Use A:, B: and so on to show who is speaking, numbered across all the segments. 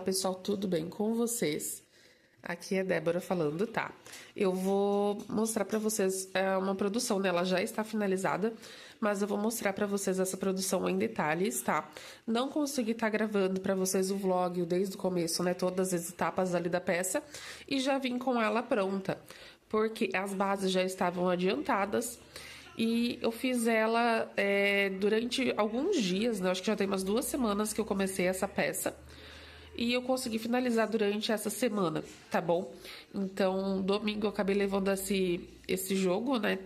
A: pessoal, tudo bem com vocês? Aqui é Débora falando, tá? Eu vou mostrar pra vocês uma produção, né? Ela já está finalizada, mas eu vou mostrar pra vocês essa produção em detalhes, tá? Não consegui estar gravando pra vocês o vlog desde o começo, né? Todas as etapas ali da peça e já vim com ela pronta, porque as bases já estavam adiantadas. E eu fiz ela durante alguns dias, né? Acho que já tem umas 2 semanas que eu comecei essa peça. E eu consegui finalizar durante essa semana, tá bom? Então, domingo eu acabei levando esse jogo, né,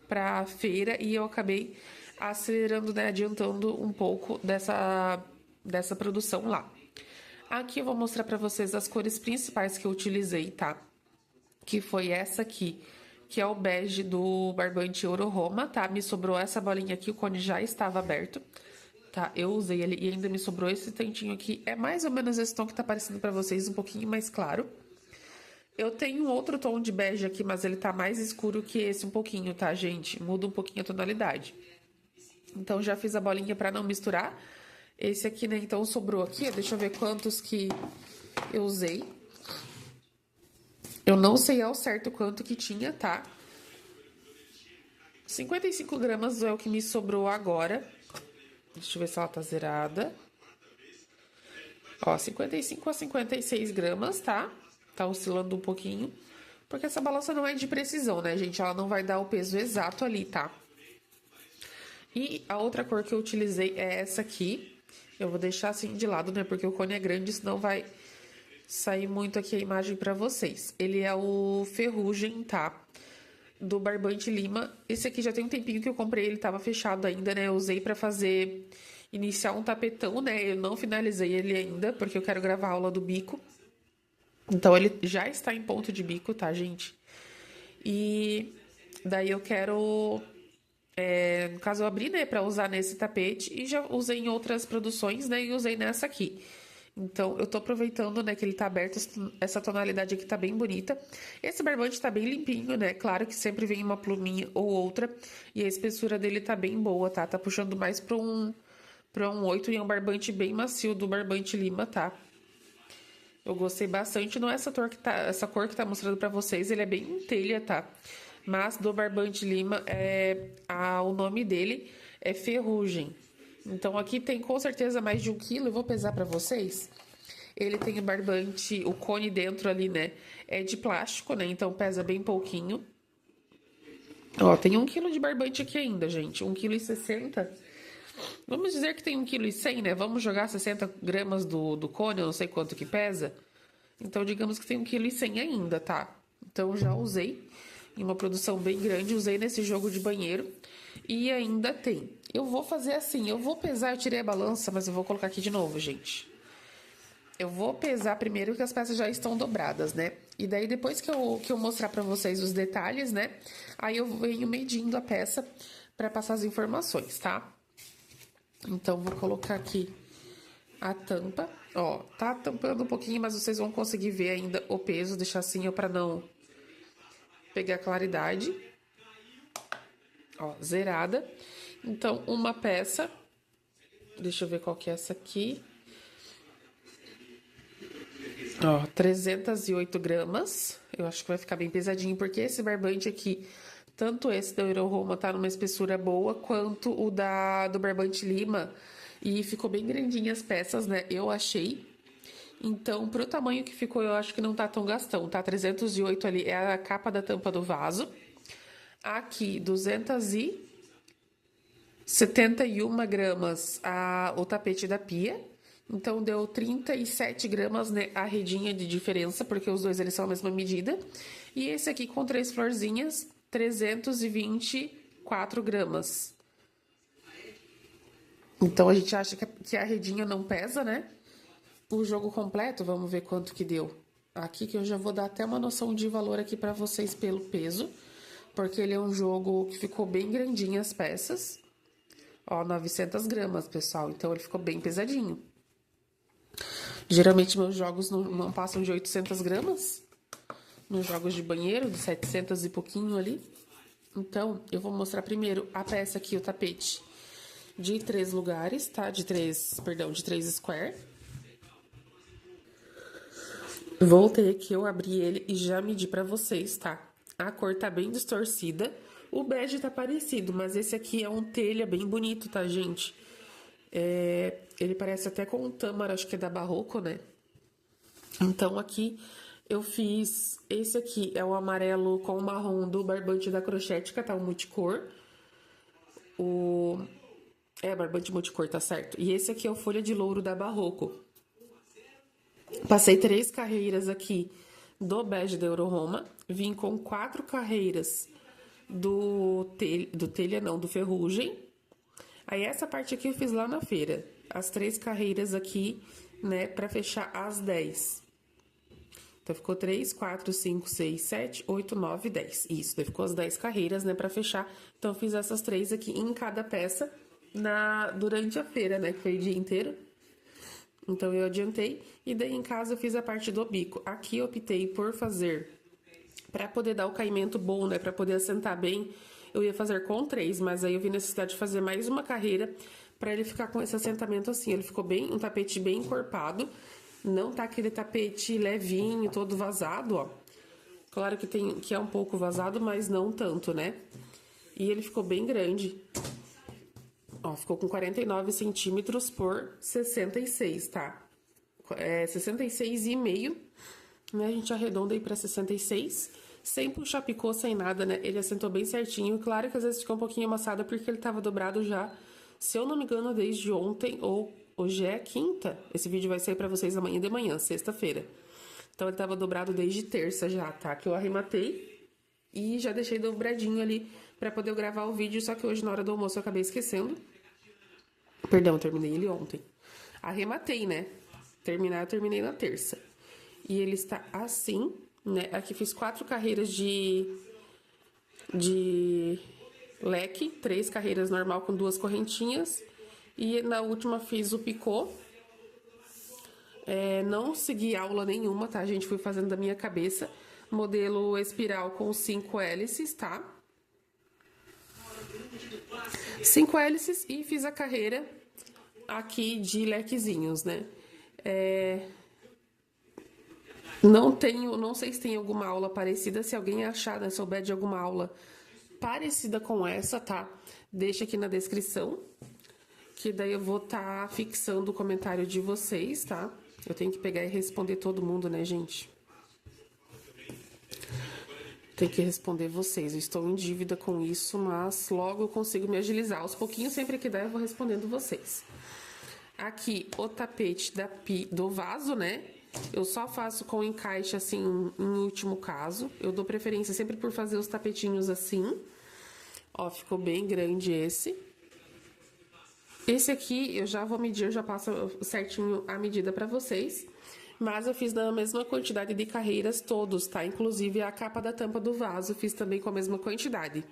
A: pra feira e eu acabei acelerando, né, adiantando um pouco dessa produção lá. Aqui eu vou mostrar pra vocês as cores principais que eu utilizei, tá? Que foi essa aqui, que é o bege do Barbante Ouro Roma, tá? Me sobrou essa bolinha aqui, o cone já estava aberto, tá? Eu usei ele e ainda me sobrou esse tantinho aqui. É mais ou menos esse tom que tá aparecendo pra vocês, um pouquinho mais claro. Eu tenho um outro tom de bege aqui, mas ele tá mais escuro que esse um pouquinho, tá, gente? Muda um pouquinho a tonalidade. Então, já fiz a bolinha pra não misturar. Esse aqui, né, então sobrou aqui, deixa eu ver quantos que eu usei. Eu não sei ao certo quanto que tinha, tá? 55 gramas é o que me sobrou agora. Deixa eu ver se ela tá zerada. Ó, 55 a 56 gramas, tá? Tá oscilando um pouquinho. Porque essa balança não é de precisão, né, gente? Ela não vai dar o peso exato ali, tá? E a outra cor que eu utilizei é essa aqui. Eu vou deixar assim de lado, né? Porque o cone é grande, senão vai sair muito aqui a imagem pra vocês. Ele é o Ferrugem, tá? Do Barbante Lima. Esse aqui já tem um tempinho que eu comprei, ele tava fechado ainda, né? Eu usei pra iniciar um tapetão, né? Eu não finalizei ele ainda, porque eu quero gravar a aula do bico. Então, ele já está em ponto de bico, tá, gente? E daí eu quero... no caso, eu abri, né, pra usar nesse tapete e já usei em outras produções, né? E usei nessa aqui. Então, eu tô aproveitando, né, que ele tá aberto, essa tonalidade aqui tá bem bonita. Esse barbante tá bem limpinho, né? Claro que sempre vem uma pluminha ou outra. E a espessura dele tá bem boa, tá? Tá puxando mais pra um 8 e é um barbante bem macio do Barbante Lima, tá? Eu gostei bastante. Não é essa cor que tá mostrando pra vocês, ele é bem em telha, tá? Mas do Barbante Lima, o nome dele é Ferrugem. Então, aqui tem com certeza mais de 1 quilo. Eu vou pesar pra vocês. Ele tem o barbante, o cone dentro ali, né? É de plástico, né? Então, pesa bem pouquinho. Ó, tem 1 quilo de barbante aqui ainda, gente. 1,60 kg. Vamos dizer que tem 1,1 kg, né? Vamos jogar 60 gramas do cone, eu não sei quanto que pesa. Então, digamos que tem 1,1 kg ainda, tá? Então, já usei em uma produção bem grande, usei nesse jogo de banheiro e ainda tem. Eu vou fazer assim, eu vou pesar, eu tirei a balança, mas eu vou colocar aqui de novo, gente. Eu vou pesar primeiro que as peças já estão dobradas, né? E daí, depois que eu mostrar pra vocês os detalhes, né? Aí eu venho medindo a peça pra passar as informações, tá? Então, vou colocar aqui a tampa. Ó, tá tampando um pouquinho, mas vocês vão conseguir ver ainda o peso, deixar assim, ó, pra não pegar claridade. Ó, zerada. Então, uma peça. Deixa eu ver qual que é essa aqui. Ó, 308 gramas. Eu acho que vai ficar bem pesadinho, porque esse barbante aqui, tanto esse da Euro Roma tá numa espessura boa, quanto o do Barbante Lima. E ficou bem grandinho as peças, né? Eu achei. Então, pro tamanho que ficou, eu acho que não tá tão gastão, tá? 308 ali é a capa da tampa do vaso. Aqui, 271 gramas o tapete da pia. Então, deu 37 gramas, né, a redinha de diferença, porque os dois eles são a mesma medida. E esse aqui com 3 florzinhas, 324 gramas. Então, a gente acha que a redinha não pesa, né? O jogo completo, vamos ver quanto que deu. Aqui que eu já vou dar até uma noção de valor aqui pra vocês pelo peso. Porque ele é um jogo que ficou bem grandinho as peças. Ó, 900 gramas, pessoal. Então, ele ficou bem pesadinho. Geralmente, meus jogos não passam de 800 gramas. Nos jogos de banheiro, de 700 e pouquinho ali. Então, eu vou mostrar primeiro a peça aqui, o tapete. De 3 lugares, tá? De 3 square. Voltei aqui, eu abri ele e já medi pra vocês, tá? A cor tá bem distorcida. O bege tá parecido, mas esse aqui é um telha bem bonito, tá, gente? Ele parece até com um tâmara, acho que é da Barroco, né? Então, aqui eu fiz... Esse aqui é o amarelo com o marrom do barbante da Crochética, tá? O multicor. Barbante multicor, tá certo? E esse aqui é o folha de louro da Barroco. Passei 3 carreiras aqui do bege da Euroroma. Vim com 4 carreiras do telha, não, do ferrugem. Aí essa parte aqui eu fiz lá na feira. As 3 carreiras aqui, né, pra fechar as 10. Então, ficou 3, 4, 5, 6, 7, 8, 9, 10. Isso, daí ficou as 10 carreiras, né, pra fechar. Então, eu fiz essas 3 aqui em cada peça durante a feira, né, que foi o dia inteiro. Então, eu adiantei. E daí, em casa, eu fiz a parte do bico. Aqui, eu optei por fazer, pra poder dar o caimento bom, né, pra poder assentar bem, eu ia fazer com 3, mas aí eu vi necessidade de fazer mais uma carreira pra ele ficar com esse assentamento assim. Ele ficou bem, um tapete bem encorpado. Não tá aquele tapete levinho, todo vazado, ó. Claro que é um pouco vazado, mas não tanto, né? E ele ficou bem grande. Ó, ficou com 49 centímetros por 66, tá? 66,5, né? A gente arredonda aí pra 66. Sem puxar picô, sem nada, né? Ele assentou bem certinho. Claro que às vezes ficou um pouquinho amassado, porque ele tava dobrado já, se eu não me engano, desde ontem ou... Hoje é quinta. Esse vídeo vai sair pra vocês amanhã de manhã, sexta-feira. Então, ele tava dobrado desde terça já, tá? Que eu arrematei e já deixei dobradinho ali pra poder gravar o vídeo. Só que hoje, na hora do almoço, eu acabei esquecendo. Perdão, eu terminei ele ontem. Arrematei, né? Eu terminei na terça. E ele está assim, né? Aqui fiz 4 carreiras de leque. 3 carreiras normal com 2 correntinhas. E na última fiz o picô. Não segui aula nenhuma, tá, gente? Fui fazendo da minha cabeça. Modelo espiral com 5 hélices, tá? 5 hélices e fiz a carreira aqui de lequezinhos, né? Não sei se tem alguma aula parecida. Se alguém achar, né, souber de alguma aula parecida com essa, tá? Deixa aqui na descrição. Que daí eu vou tá fixando o comentário de vocês, tá? Eu tenho que pegar e responder todo mundo, né, gente? Tem que responder vocês. Eu estou em dívida com isso, mas logo eu consigo me agilizar. Aos pouquinhos, sempre que der, eu vou respondendo vocês. Aqui, o tapete do vaso, né? Eu só faço com encaixe, assim, em último caso. Eu dou preferência sempre por fazer os tapetinhos assim. Ó, ficou bem grande esse. Esse aqui, eu já vou medir, eu já passo certinho a medida pra vocês. Mas eu fiz na mesma quantidade de carreiras todos, tá? Inclusive a capa da tampa do vaso, fiz também com a mesma quantidade.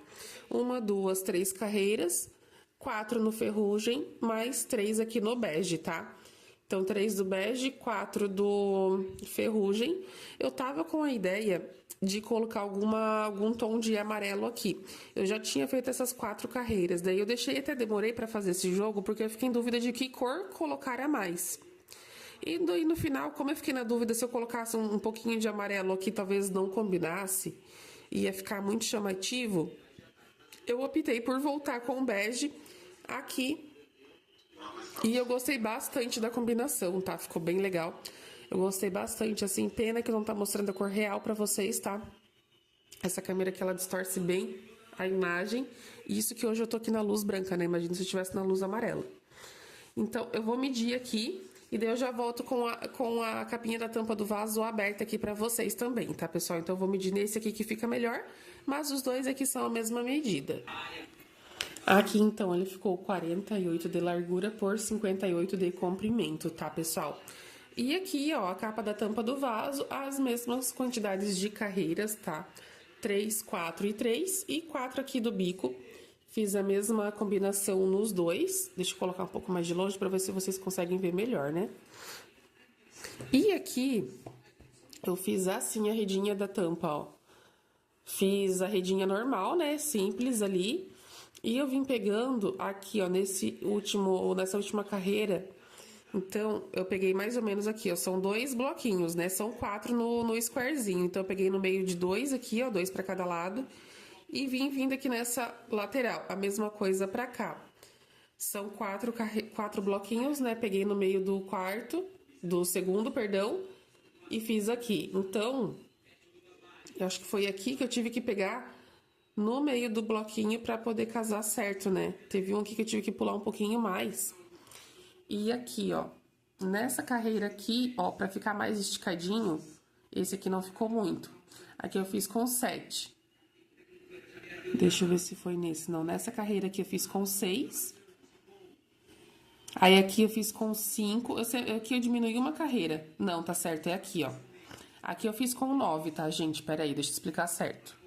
A: 1, 2, 3 carreiras, 4 no ferrugem, mais 3 aqui no bege, tá? Então, 3 do bege, 4 do ferrugem. Eu tava com a ideia de colocar algum tom de amarelo aqui. Eu já tinha feito essas 4 carreiras, daí eu demorei pra fazer esse jogo, porque eu fiquei em dúvida de que cor colocar a mais. E daí no final, como eu fiquei na dúvida se eu colocasse um pouquinho de amarelo aqui, talvez não combinasse, ia ficar muito chamativo, eu optei por voltar com o bege aqui. E eu gostei bastante da combinação, tá? Ficou bem legal. Eu gostei bastante, assim, pena que não tá mostrando a cor real pra vocês, tá? Essa câmera aqui, ela distorce bem a imagem. Isso que hoje eu tô aqui na luz branca, né? Imagina se eu estivesse na luz amarela. Então, eu vou medir aqui e daí eu já volto com a capinha da tampa do vaso aberta aqui pra vocês também, tá, pessoal? Então, eu vou medir nesse aqui que fica melhor, mas os dois aqui são a mesma medida. Aqui, então, ele ficou 48 de largura por 58 de comprimento, tá, pessoal? E aqui, ó, a capa da tampa do vaso, as mesmas quantidades de carreiras, tá? 3, 4 e 3, e 4 aqui do bico. Fiz a mesma combinação nos dois. Deixa eu colocar um pouco mais de longe pra ver se vocês conseguem ver melhor, né? E aqui, eu fiz assim a redinha da tampa, ó. Fiz a redinha normal, né? Simples ali. E eu vim pegando aqui, ó, nessa última carreira, Então, eu peguei mais ou menos aqui, ó, são 2 bloquinhos, né? São 4 no squarezinho. Então, eu peguei no meio de 2 aqui, ó, 2 pra cada lado. E vim vindo aqui nessa lateral, a mesma coisa pra cá. São 4 bloquinhos, né? Peguei no meio do segundo, perdão, e fiz aqui. Então, eu acho que foi aqui que eu tive que pegar no meio do bloquinho pra poder casar certo, né? Teve um aqui que eu tive que pular um pouquinho mais. E aqui, ó, nessa carreira aqui, ó, pra ficar mais esticadinho, esse aqui não ficou muito. Aqui eu fiz com 7. Deixa eu ver se foi nesse. Não, nessa carreira aqui eu fiz com 6. Aí aqui eu fiz com 5. Aqui eu diminui uma carreira. Não, tá certo, é aqui, ó. Aqui eu fiz com 9, tá, gente? Pera aí, deixa eu explicar certo.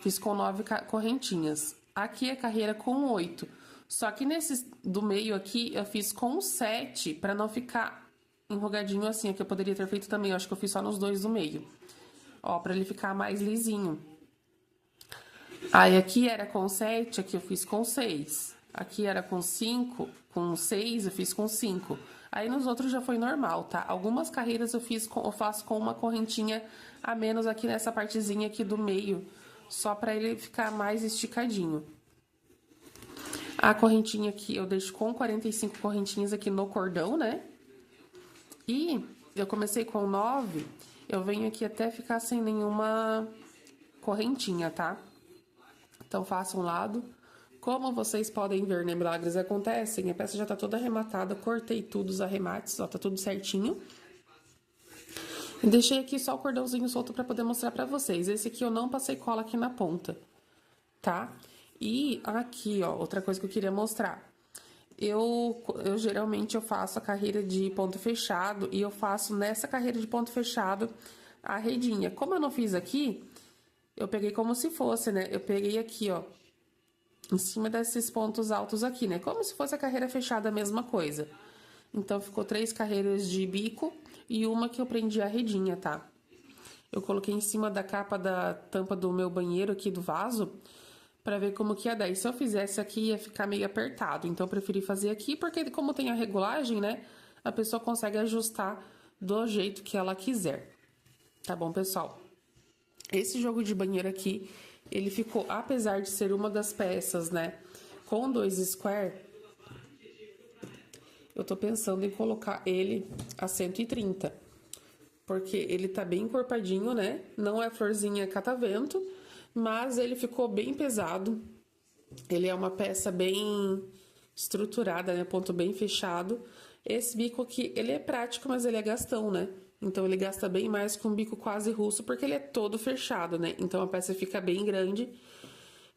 A: Fiz com 9 correntinhas. Aqui é carreira com 8. Só que nesses do meio aqui, eu fiz com 7, pra não ficar enrugadinho assim. Aqui eu poderia ter feito também, eu acho que eu fiz só nos 2 do meio. Ó, pra ele ficar mais lisinho. Aí, aqui era com 7, aqui eu fiz com 6. Aqui era com 5, com 6 eu fiz com 5. Aí, nos outros já foi normal, tá? Algumas carreiras eu faço com uma correntinha a menos aqui nessa partezinha aqui do meio, só pra ele ficar mais esticadinho. A correntinha aqui eu deixo com 45 correntinhas aqui no cordão, né? E eu comecei com 9, eu venho aqui até ficar sem nenhuma correntinha, tá? Então, faço um lado. Como vocês podem ver, né, milagres acontecem. A peça já tá toda arrematada, cortei tudo os arremates, ó, tá tudo certinho. E deixei aqui só o cordãozinho solto pra poder mostrar pra vocês. Esse aqui eu não passei cola aqui na ponta, tá? E aqui, ó, outra coisa que eu queria mostrar. Eu geralmente eu faço a carreira de ponto fechado e eu faço nessa carreira de ponto fechado a redinha. Como eu não fiz aqui, eu peguei como se fosse, né? Eu peguei aqui, ó, em cima desses pontos altos aqui, né? Como se fosse a carreira fechada, a mesma coisa. Então, ficou 3 carreiras de bico e uma que eu prendi a redinha, tá? Eu coloquei em cima da capa da tampa do meu banheiro aqui, do vaso, pra ver como que ia dar. E se eu fizesse aqui, ia ficar meio apertado. Então, eu preferi fazer aqui, porque como tem a regulagem, né? A pessoa consegue ajustar do jeito que ela quiser. Tá bom, pessoal? Esse jogo de banheiro aqui, ele ficou, apesar de ser uma das peças, né, com 2 square, eu tô pensando em colocar ele a 130. Porque ele tá bem encorpadinho, né? Não é florzinha catavento, mas ele ficou bem pesado. Ele é uma peça bem estruturada, né? Ponto bem fechado. Esse bico aqui, ele é prático, mas ele é gastão, né? Então, ele gasta bem mais que um bico quase russo, porque ele é todo fechado, né? Então, a peça fica bem grande.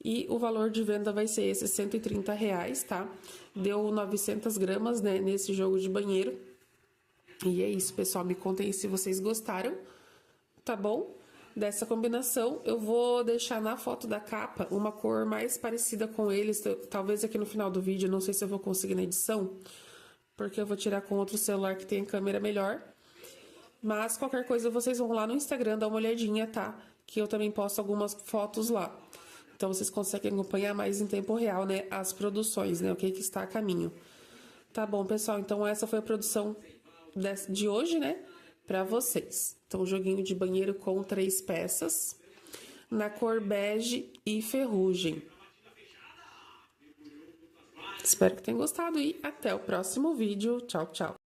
A: E o valor de venda vai ser esse, R$130, tá? Deu 900 gramas, né, nesse jogo de banheiro. E é isso, pessoal. Me contem se vocês gostaram, tá bom? Dessa combinação, eu vou deixar na foto da capa uma cor mais parecida com eles. Talvez aqui no final do vídeo, não sei se eu vou conseguir na edição, porque eu vou tirar com outro celular que tem câmera melhor. Mas qualquer coisa, vocês vão lá no Instagram dar uma olhadinha, tá? Que eu também posto algumas fotos lá. Então, vocês conseguem acompanhar mais em tempo real, né? As produções, né? O que está a caminho. Tá bom, pessoal? Então, essa foi a produção de hoje, né? Pra vocês. Então, joguinho de banheiro com 3 peças. Na cor bege e ferrugem. Espero que tenham gostado e até o próximo vídeo. Tchau, tchau.